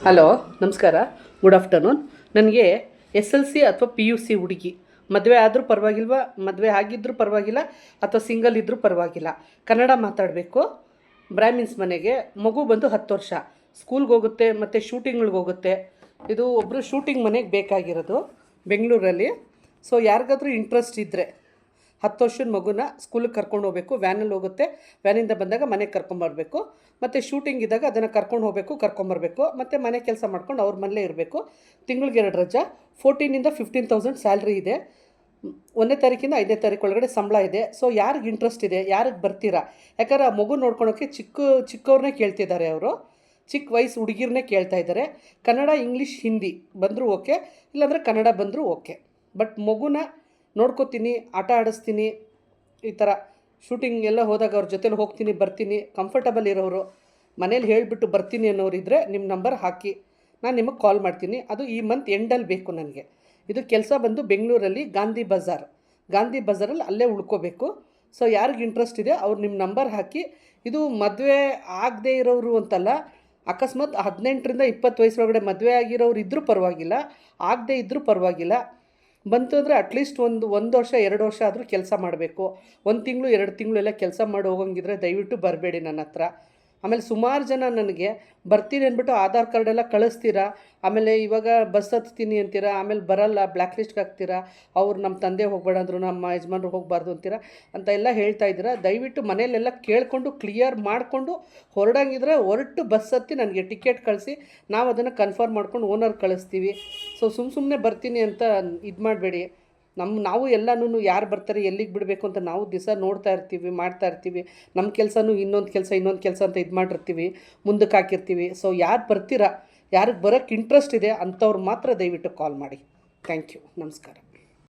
Hello, ನಮಸ್ಕಾರ. Good afternoon. ನನಗೆ SLC ಅಥವಾ PUC ಹುಡುಗಿ, ಮದುವೆ ಆದರೂ ಪರವಾಗಿಲ್ವ, ಮದುವೆ ಆಗಿದ್ದರೂ ಪರವಾಗಿಲ್ಲ, ಅಥವಾ ಸಿಂಗಲ್ ಇದ್ದರೂ ಪರವಾಗಿಲ್ಲ, ಕನ್ನಡ ಮಾತಾಡಬೇಕು. ಬ್ರಾಹ್ಮಿನ್ಸ್ ಮನೆಗೆ, ಮಗು ಬಂದು 10 ವರ್ಷ, ಸ್ಕೂಲ್ಗೆ ಹೋಗುತ್ತೆ ಮತ್ತು ಶೂಟಿಂಗ್ಗಳಿಗೆ ಹೋಗುತ್ತೆ. ಇದು ಒಬ್ಬರು ಶೂಟಿಂಗ್ ಮನೆಗೆ ಬೇಕಾಗಿರೋದು ಬೆಂಗಳೂರಲ್ಲಿ. ಸೊ ಯಾರಿಗಾದ್ರೂ ಇಂಟ್ರೆಸ್ಟ್ ಇದ್ದರೆ 10 ವರ್ಷದ ಮಗುನ ಸ್ಕೂಲಿಗೆ ಕರ್ಕೊಂಡು ಹೋಗಬೇಕು. ವ್ಯಾನಲ್ಲಿ ಹೋಗುತ್ತೆ, ವ್ಯಾನಿಂದ ಬಂದಾಗ ಮನೆಗೆ ಕರ್ಕೊಂಬರಬೇಕು. ಮತ್ತು ಶೂಟಿಂಗ್ ಇದ್ದಾಗ ಅದನ್ನು ಕರ್ಕೊಂಡು ಹೋಗಬೇಕು, ಕರ್ಕೊಂಬರಬೇಕು. ಮತ್ತು ಮನೆ ಕೆಲಸ ಮಾಡ್ಕೊಂಡು ಅವ್ರ ಮನೇಲೇ ಇರಬೇಕು. ತಿಂಗಳಿಗೆ 2 ರಜೆ. 14,000 to 15,000 ಸ್ಯಾಲ್ರಿ ಇದೆ. 1ನೇ ತಾರೀಕಿಂದ 5ನೇ ತಾರೀಕು ಒಳಗಡೆ ಸಂಬಳ ಇದೆ. ಸೊ ಯಾರಿಗೆ ಇಂಟ್ರೆಸ್ಟ್ ಇದೆ, ಯಾರಿಗೆ ಬರ್ತೀರಾ? ಯಾಕಂದ್ರೆ ಆ ಮಗು ನೋಡ್ಕೊಳೋಕ್ಕೆ ಚಿಕ್ಕವ್ರನ್ನೇ ಕೇಳ್ತಿದ್ದಾರೆ ಅವರು. ಚಿಕ್ಕ ವಯಸ್ಸು ಹುಡುಗಿರನ್ನೇ ಕೇಳ್ತಾ ಇದ್ದಾರೆ. ಕನ್ನಡ, ಇಂಗ್ಲೀಷ್, ಹಿಂದಿ ಬಂದರೂ ಓಕೆ, ಇಲ್ಲಾಂದರೆ ಕನ್ನಡ ಬಂದರೂ ಓಕೆ. ಬಟ್ ಮಗುನ ನೋಡ್ಕೋತೀನಿ, ಆಟ ಆಡಿಸ್ತೀನಿ. ಈ ಥರ ಶೂಟಿಂಗ್ ಎಲ್ಲ ಹೋದಾಗ ಅವ್ರ ಜೊತೆಲಿ ಹೋಗ್ತೀನಿ, ಬರ್ತೀನಿ, ಕಂಫರ್ಟಬಲ್ ಇರೋರು, ಮನೇಲಿ ಹೇಳಿಬಿಟ್ಟು ಬರ್ತೀನಿ ಅನ್ನೋರಿದ್ದರೆ ನಿಮ್ಮ ನಂಬರ್ ಹಾಕಿ, ನಾನು ನಿಮಗೆ ಕಾಲ್ ಮಾಡ್ತೀನಿ. ಅದು ಈ ಮಂತ್ ಎಂಡಲ್ಲಿ ಬೇಕು ನನಗೆ. ಇದು ಕೆಲಸ ಬಂದು ಬೆಂಗಳೂರಲ್ಲಿ ಗಾಂಧಿ ಬಜಾರಲ್ಲಿ ಅಲ್ಲೇ ಉಳ್ಕೋಬೇಕು. ಸೊ ಯಾರಿಗೆ ಇಂಟ್ರೆಸ್ಟ್ ಇದೆ ಅವ್ರು ನಿಮ್ಮ ನಂಬರ್ ಹಾಕಿ. ಇದು ಮದುವೆ ಆಗದೇ ಇರೋರು ಅಂತಲ್ಲ, ಅಕಸ್ಮಾತ್ 18ರಿಂದ 20 ವಯಸ್ಸೊಳಗಡೆ ಮದುವೆ ಆಗಿರೋರು ಇದ್ದರೂ ಪರವಾಗಿಲ್ಲ, ಆಗದೇ ಇದ್ದರೂ ಪರವಾಗಿಲ್ಲ. ಬಂತು ಅಂದರೆ ಅಟ್ಲೀಸ್ಟ್ ಒಂದು ವರ್ಷ 2 ವರ್ಷ ಆದರೂ ಕೆಲಸ ಮಾಡಬೇಕು. 1 ತಿಂಗಳು 2 ತಿಂಗಳೆಲ್ಲ ಕೆಲಸ ಮಾಡಿ ಹೋಗಂಗಿದ್ರೆ ದಯವಿಟ್ಟು ಬರಬೇಡಿ ನನ್ನ ಹತ್ರ. ಆಮೇಲೆ ಸುಮಾರು ಜನ ನನಗೆ ಬರ್ತೀನಿ ಅಂದ್ಬಿಟ್ಟು ಆಧಾರ್ ಕಾರ್ಡೆಲ್ಲ ಕಳಿಸ್ತೀರಾ, ಆಮೇಲೆ ಇವಾಗ ಬಸ್ ಹತ್ತೀನಿ ಅಂತೀರಾ, ಆಮೇಲೆ ಬರಲ್ಲ, ಬ್ಲ್ಯಾಕ್ ಲಿಸ್ಟ್ಗೆ ಹಾಕ್ತೀರಾ, ಅವ್ರು ನಮ್ಮ ತಂದೆ ಹೋಗಬೇಡ ಅಂದರು, ನಮ್ಮ ಯಜಮಾನ್ರು ಹೋಗಬಾರ್ದು ಅಂತೀರಾ ಅಂತ ಎಲ್ಲ ಹೇಳ್ತಾ ಇದ್ದೀರಾ. ದಯವಿಟ್ಟು ಮನೇಲೆಲ್ಲ ಕೇಳಿಕೊಂಡು ಕ್ಲಿಯರ್ ಮಾಡಿಕೊಂಡು ಹೊರಡಂಗಿದ್ರೆ ಹೊರಟು ಬಸ್ ಹತ್ತಿ ನನಗೆ ಟಿಕೆಟ್ ಕಳಿಸಿ, ನಾವು ಅದನ್ನು ಕನ್ಫರ್ಮ್ ಮಾಡ್ಕೊಂಡು ಓನರ್ ಕಳಿಸ್ತೀವಿ. ಸೊ ಸುಮ್ಮನೆ ಬರ್ತೀನಿ ಅಂತ ಇದು ಮಾಡಬೇಡಿ. ನಾವು ಎಲ್ಲನೂ ಯಾರು ಬರ್ತಾರೆ, ಎಲ್ಲಿಗೆ ಬಿಡಬೇಕು ಅಂತ ನಾವು ದಿವಸ ನೋಡ್ತಾ ಇರ್ತೀವಿ, ಮಾಡ್ತಾ ಇರ್ತೀವಿ. ನಮ್ಮ ಕೆಲಸನೂ ಇನ್ನೊಂದು ಕೆಲಸ ಅಂತ ಇದು ಮಾಡಿರ್ತೀವಿ, ಮುಂದಕ್ಕೆ ಹಾಕಿರ್ತೀವಿ. ಸೊ ಯಾರು ಬರ್ತೀರಾ, ಯಾರಿಗೆ ಬರೋಕ್ಕೆ ಇಂಟ್ರೆಸ್ಟ್ ಇದೆ ಅಂಥವ್ರು ಮಾತ್ರ ದಯವಿಟ್ಟು ಕಾಲ್ ಮಾಡಿ. Thank you. ನಮಸ್ಕಾರ.